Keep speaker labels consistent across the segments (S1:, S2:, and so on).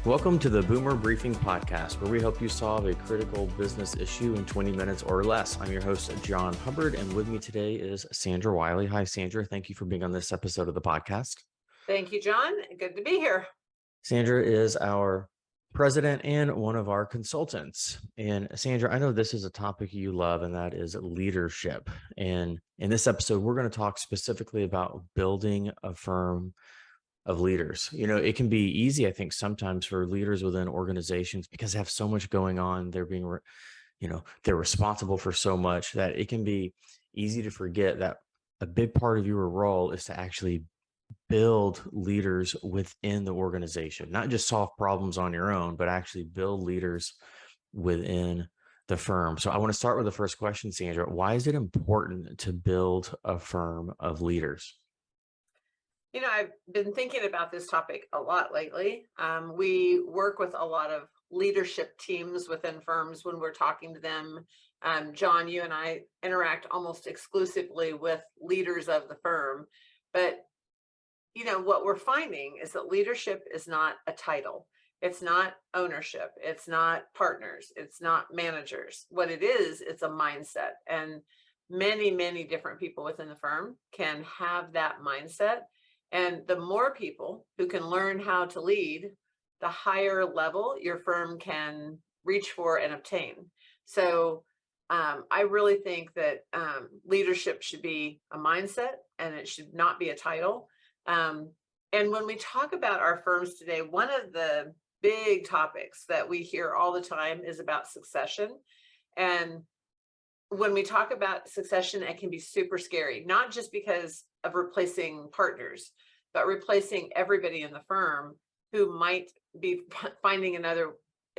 S1: Welcome to the Boomer Briefing Podcast, where we help you solve a critical business issue in 20 minutes or less. I'm your host, Jon Hubbard, and with me today is Sandra Wiley. Hi, Sandra. Thank you for being on this episode of the podcast.
S2: Thank you, John. Good to be here.
S1: Sandra is our president and one of our consultants. And Sandra, I know this is a topic you love, and that is leadership. And in this episode, we're going to talk specifically about building a firm of leaders. You know, it can be easy, I think, sometimes for leaders within organizations because they have so much going on. They're being, they're responsible for so much that it can be easy to forget that a big part of your role is to actually build leaders within the organization, not just solve problems on your own, but actually build leaders within the firm. So I want to start with the first question, Sandra. Why is it important to build a firm of leaders?
S2: You know, I've been thinking about this topic a lot lately. We work with a lot of leadership teams within firms when we're talking to them. John, you and I interact almost exclusively with leaders of the firm. But, you know, what we're finding is that leadership is not a title. It's not ownership. It's not partners. It's not managers. What it is, it's a mindset. And many, many different people within the firm can have that mindset. And the more people who can learn how to lead, the higher level your firm can reach for and obtain. So I really think that leadership should be a mindset and it should not be a title. And when we talk about our firms today, one of the big topics that we hear all the time is about succession. And when we talk about succession, it can be super scary, not just because of replacing partners, but replacing everybody in the firm who might be finding another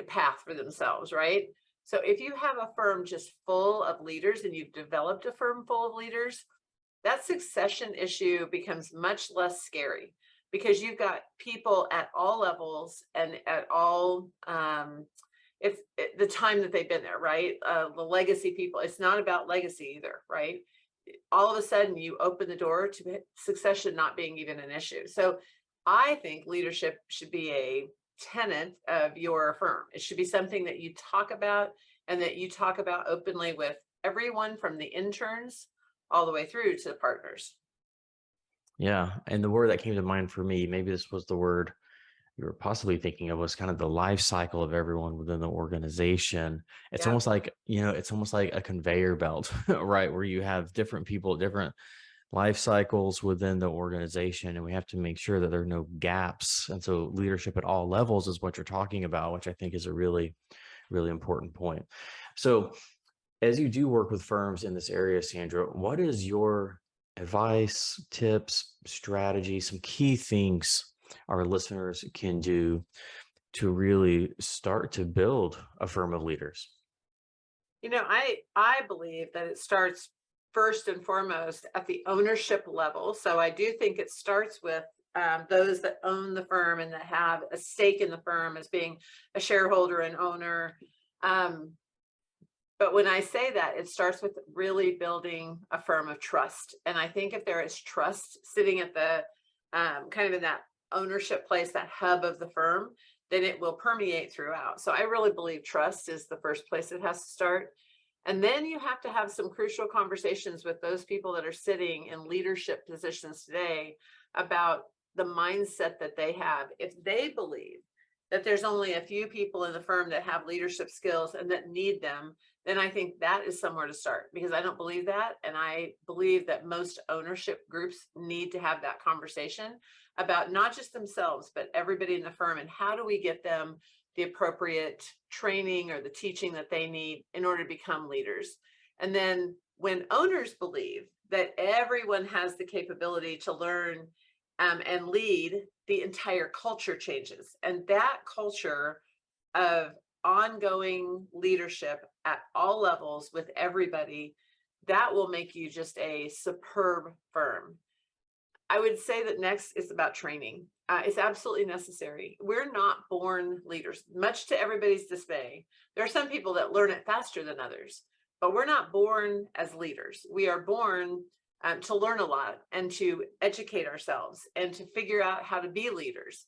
S2: path for themselves, right? So if you have a firm just full of leaders and you've developed a firm full of leaders, that succession issue becomes much less scary because you've got people at all levels and at all the time that they've been there, right? The legacy people, it's not about legacy either, right? All of a sudden you open the door to succession not being even an issue. So I think leadership should be a tenet of your firm. It should be something that you talk about and that you talk about openly with everyone from the interns all the way through to the partners.
S1: Yeah. And the word that came to mind for me, maybe this was the word you were possibly thinking of, was kind of the life cycle of everyone within the organization. It's almost like, it's almost like a conveyor belt, right? Where you have different people, different life cycles within the organization, and we have to make sure that there are no gaps. And so leadership at all levels is what you're talking about, which I think is a really, really important point. So as you do work with firms in this area, Sandra, what is your advice, tips, strategy, some key things our listeners can do to really start to build a firm of leaders?
S2: You know, I believe that it starts first and foremost at the ownership level. So I do think it starts with those that own the firm and that have a stake in the firm as being a shareholder and owner. But when I say that, it starts with really building a firm of trust. And I think if there is trust sitting at the kind of in that ownership place, that hub of the firm, then it will permeate throughout. So I really believe trust is the first place it has to start. And then you have to have some crucial conversations with those people that are sitting in leadership positions today about the mindset that they have. If they believe that there's only a few people in the firm that have leadership skills and that need them, then I think that is somewhere to start, because I don't believe that. And I believe that most ownership groups need to have that conversation about not just themselves, but everybody in the firm, and how do we get them the appropriate training or the teaching that they need in order to become leaders. And then when owners believe that everyone has the capability to learn and lead, the entire culture changes. And that culture of ongoing leadership at all levels with everybody, that will make you just a superb firm. I would say that next is about training. It's absolutely necessary. We're not born leaders, much to everybody's dismay. There are some people that learn it faster than others, but we're not born as leaders. We are born to learn a lot and to educate ourselves and to figure out how to be leaders.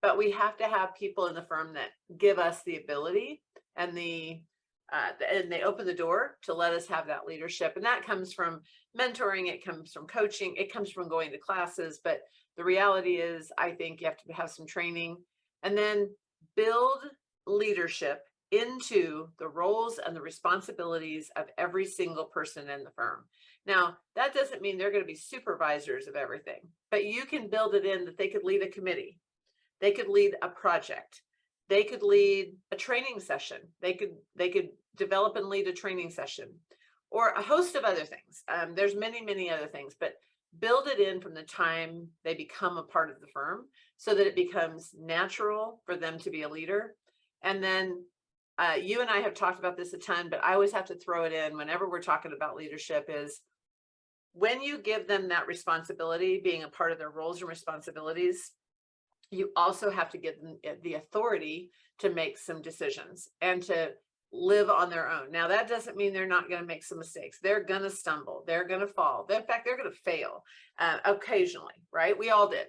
S2: but we have to have people in the firm that give us the ability and and they open the door to let us have that leadership. And that comes from mentoring, it comes from coaching, it comes from going to classes. But the reality is, I think you have to have some training and then build leadership into the roles and the responsibilities of every single person in the firm. Now, that doesn't mean they're going to be supervisors of everything, but you can build it in that they could lead a committee, they could lead a project, they could lead a training session, they could develop and lead a training session, or a host of other things. There's many other things, but build it in from the time they become a part of the firm so that it becomes natural for them to be a leader. And then you and I have talked about this a ton, but I always have to throw it in whenever we're talking about leadership is when you give them that responsibility, being a part of their roles and responsibilities, you also have to give them the authority to make some decisions and to live on their own. Now, that doesn't mean they're not going to make some mistakes. They're going to stumble. They're going to fall. In fact, they're going to fail occasionally, right? We all did.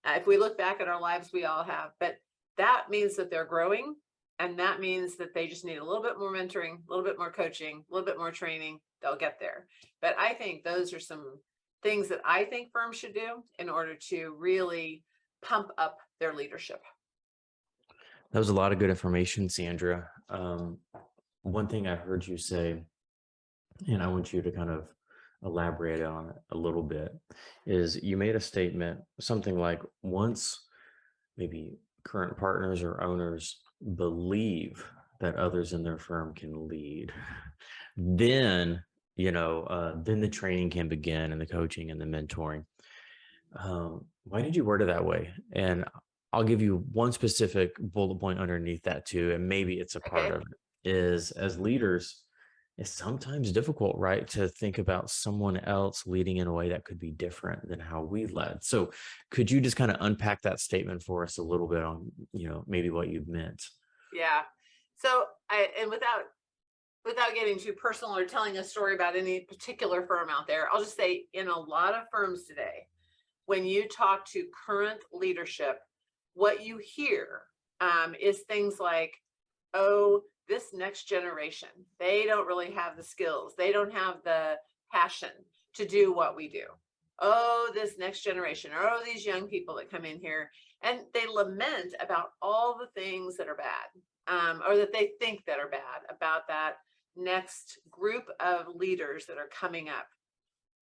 S2: If we look back at our lives, we all have. But that means that they're growing. And that means that they just need a little bit more mentoring, a little bit more coaching, a little bit more training. They'll get there. But I think those are some things that I think firms should do in order to really pump up their leadership.
S1: That was a lot of good information, Sandra. One thing I heard you say, and I want you to kind of elaborate on it a little bit, is you made a statement, something like once maybe current partners or owners believe that others in their firm can lead, then, then the training can begin and the coaching and the mentoring. Why did you word it that way? And I'll give you one specific bullet point underneath that too, and maybe it's a part of it, is as leaders, it's sometimes difficult, right, to think about someone else leading in a way that could be different than how we led. So could you just kind of unpack that statement for us a little bit on, maybe what you meant?
S2: Yeah. So without getting too personal or telling a story about any particular firm out there, I'll just say in a lot of firms today, when you talk to current leadership, what you hear is things like, oh, this next generation, they don't really have the skills. They don't have the passion to do what we do. Oh, this next generation, or oh, these young people that come in here, and they lament about all the things that are bad, or that they think that are bad about that next group of leaders that are coming up.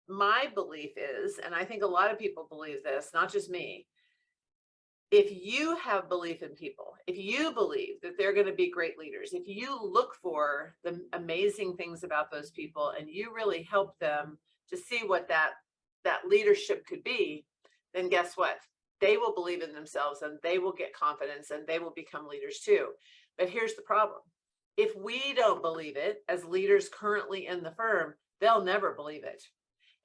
S2: My belief is, and I think a lot of people believe this, not just me, if you have belief in people, if you believe that they're going to be great leaders, if you look for the amazing things about those people and you really help them to see what that leadership could be, then guess what? They will believe in themselves and they will get confidence and they will become leaders too. But here's the problem. If we don't believe it as leaders currently in the firm, they'll never believe it.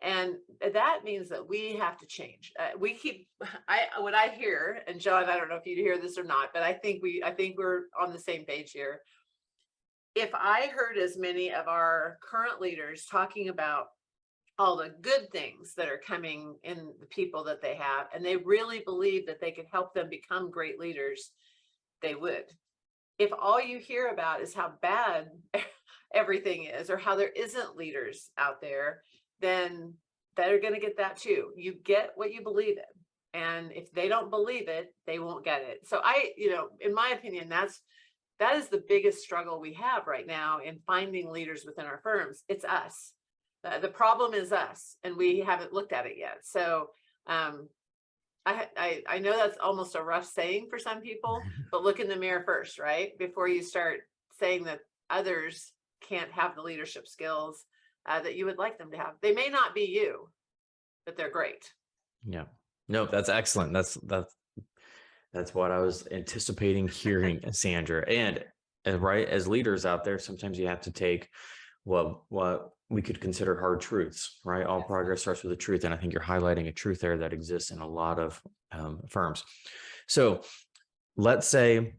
S2: And that means that we have to change. What I hear, and John, I don't know if you hear this or not, but I think we're on the same page here. If I heard as many of our current leaders talking about all the good things that are coming in the people that they have, and they really believe that they could help them become great leaders, they would. If all you hear about is how bad everything is, or how there isn't leaders out there, then they're going to get that too. You get what you believe in. And if they don't believe it, they won't get it. So in my opinion, that is the biggest struggle we have right now in finding leaders within our firms. It's us. The problem is us, and we haven't looked at it yet. So I know that's almost a rough saying for some people, but look in the mirror first, right? Before you start saying that others can't have the leadership skills that you would like them to have. They may not be you, but they're great.
S1: Yeah. No, that's excellent. That's what I was anticipating hearing, Sandra. And right, as leaders out there, sometimes you have to take what we could consider hard truths, right? All progress starts with a truth. And I think you're highlighting a truth there that exists in a lot of firms. So let's say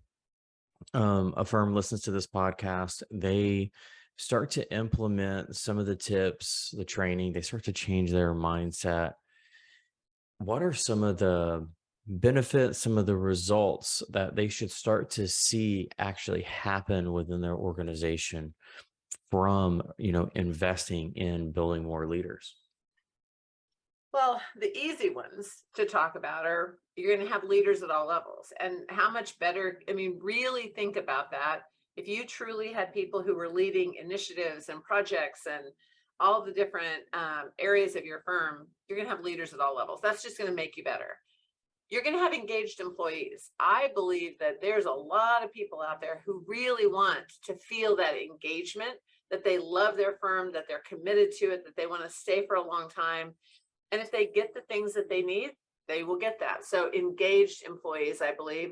S1: a firm listens to this podcast, they start to implement some of the tips, the training, they start to change their mindset. What are some of the benefit, some of the results that they should start to see actually happen within their organization from, investing in building more leaders?
S2: Well, the easy ones to talk about are you're going to have leaders at all levels. And how much better, I mean, really think about that. If you truly had people who were leading initiatives and projects and all the different areas of your firm, you're going to have leaders at all levels. That's just going to make you better. You're going to have engaged employees. I believe that there's a lot of people out there who really want to feel that engagement, that they love their firm, that they're committed to it, that they want to stay for a long time. And if they get the things that they need, they will get that. So engaged employees, I believe.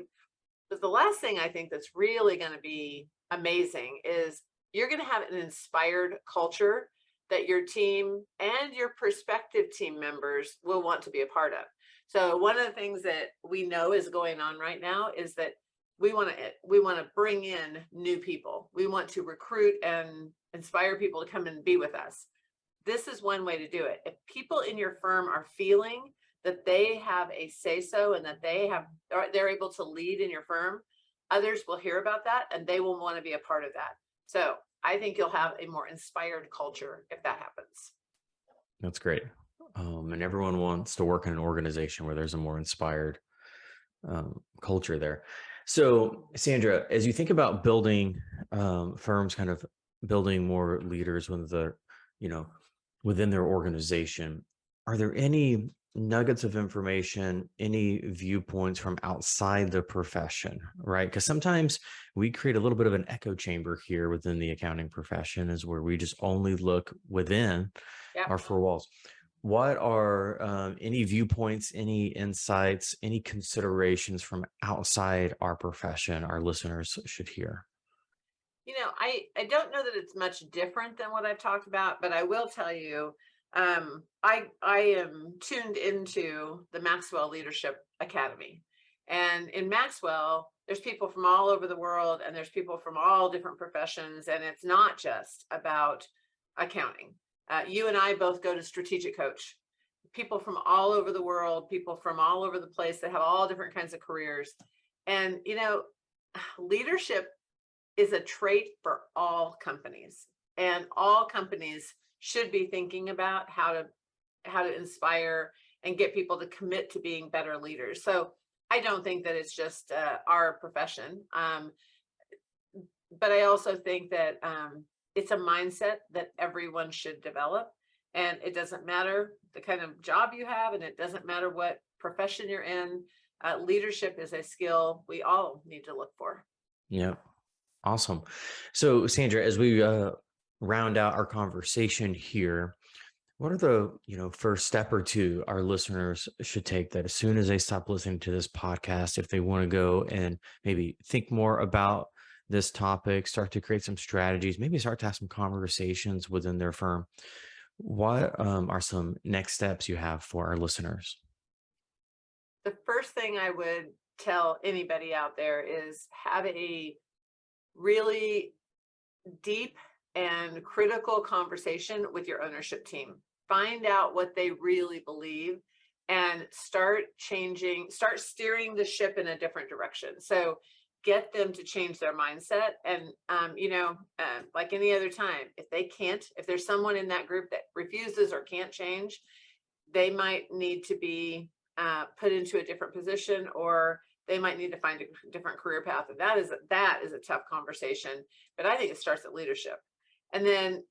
S2: But the last thing I think that's really going to be amazing is you're going to have an inspired culture that your team and your prospective team members will want to be a part of. So one of the things that we know is going on right now is that we want to bring in new people. We want to recruit and inspire people to come and be with us. This is one way to do it. If people in your firm are feeling that they have a say-so and that they're able to lead in your firm, others will hear about that and they will want to be a part of that. So I think you'll have a more inspired culture if that happens.
S1: That's great. And everyone wants to work in an organization where there's a more inspired culture there. So, Sandra, as you think about building firms, kind of building more leaders within their organization, are there any nuggets of information, any viewpoints from outside the profession, right? Because sometimes we create a little bit of an echo chamber here within the accounting profession, is where we just only look within our four walls. What are any viewpoints, any insights, any considerations from outside our profession our listeners should hear?
S2: I don't know that it's much different than what I've talked about, but I will tell you, I am tuned into the Maxwell Leadership Academy. And in Maxwell, there's people from all over the world and there's people from all different professions. And it's not just about accounting. You and I both go to Strategic Coach. People from all over the world, people from all over the place that have all different kinds of careers. And, leadership is a trait for all companies, and all companies should be thinking about how to inspire and get people to commit to being better leaders. So I don't think that it's just our profession, but I also think that it's a mindset that everyone should develop, and it doesn't matter the kind of job you have, and it doesn't matter what profession you're in. Leadership is a skill we all need to look for.
S1: Yeah. Awesome. So, Sandra, as we round out our conversation here, what are the first step or two our listeners should take, that as soon as they stop listening to this podcast, if they want to go and maybe think more about this topic, start to create some strategies, maybe start to have some conversations within their firm, what are some next steps you have for our listeners?
S2: The first thing I would tell anybody out there is have a really deep and critical conversation with your ownership team. Find out what they really believe and start steering the ship in a different direction. So get them to change their mindset. And, like any other time, if there's someone in that group that refuses or can't change, they might need to be put into a different position, or they might need to find a different career path. And that is a tough conversation, but I think it starts at leadership. And then,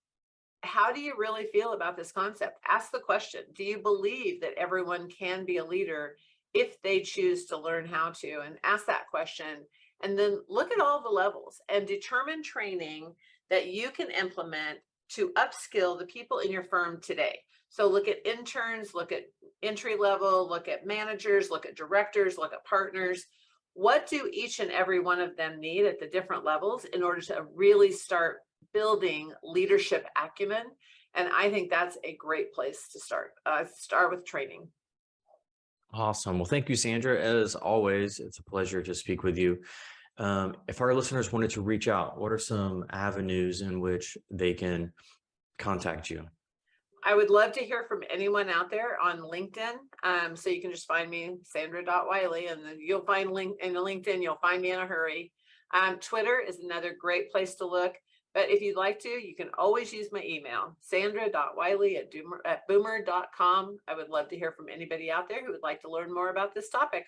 S2: how do you really feel about this concept? Ask the question, do you believe that everyone can be a leader if they choose to learn how to? And ask that question. And then look at all the levels and determine training that you can implement to upskill the people in your firm today. So look at interns, look at entry level, look at managers, look at directors, look at partners. What do each and every one of them need at the different levels in order to really start building leadership acumen? And I think that's a great place to start. Start with training.
S1: Awesome. Well, thank you, Sandra. As always, it's a pleasure to speak with you. If our listeners wanted to reach out, what are some avenues in which they can contact you?
S2: I would love to hear from anyone out there on LinkedIn. So you can just find me, Sandra.Wiley, and then you'll find link in the LinkedIn, you'll find me in a hurry. Twitter is another great place to look. But if you'd like to, you can always use my email, sandra.wiley@boomer.com. I would love to hear from anybody out there who would like to learn more about this topic.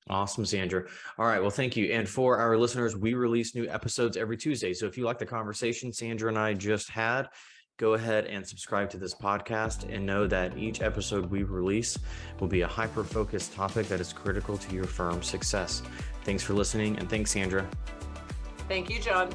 S1: Awesome, Sandra. All right. Well, thank you. And for our listeners, we release new episodes every Tuesday. So if you like the conversation Sandra and I just had, go ahead and subscribe to this podcast and know that each episode we release will be a hyper-focused topic that is critical to your firm's success. Thanks for listening, and thanks, Sandra.
S2: Thank you, John.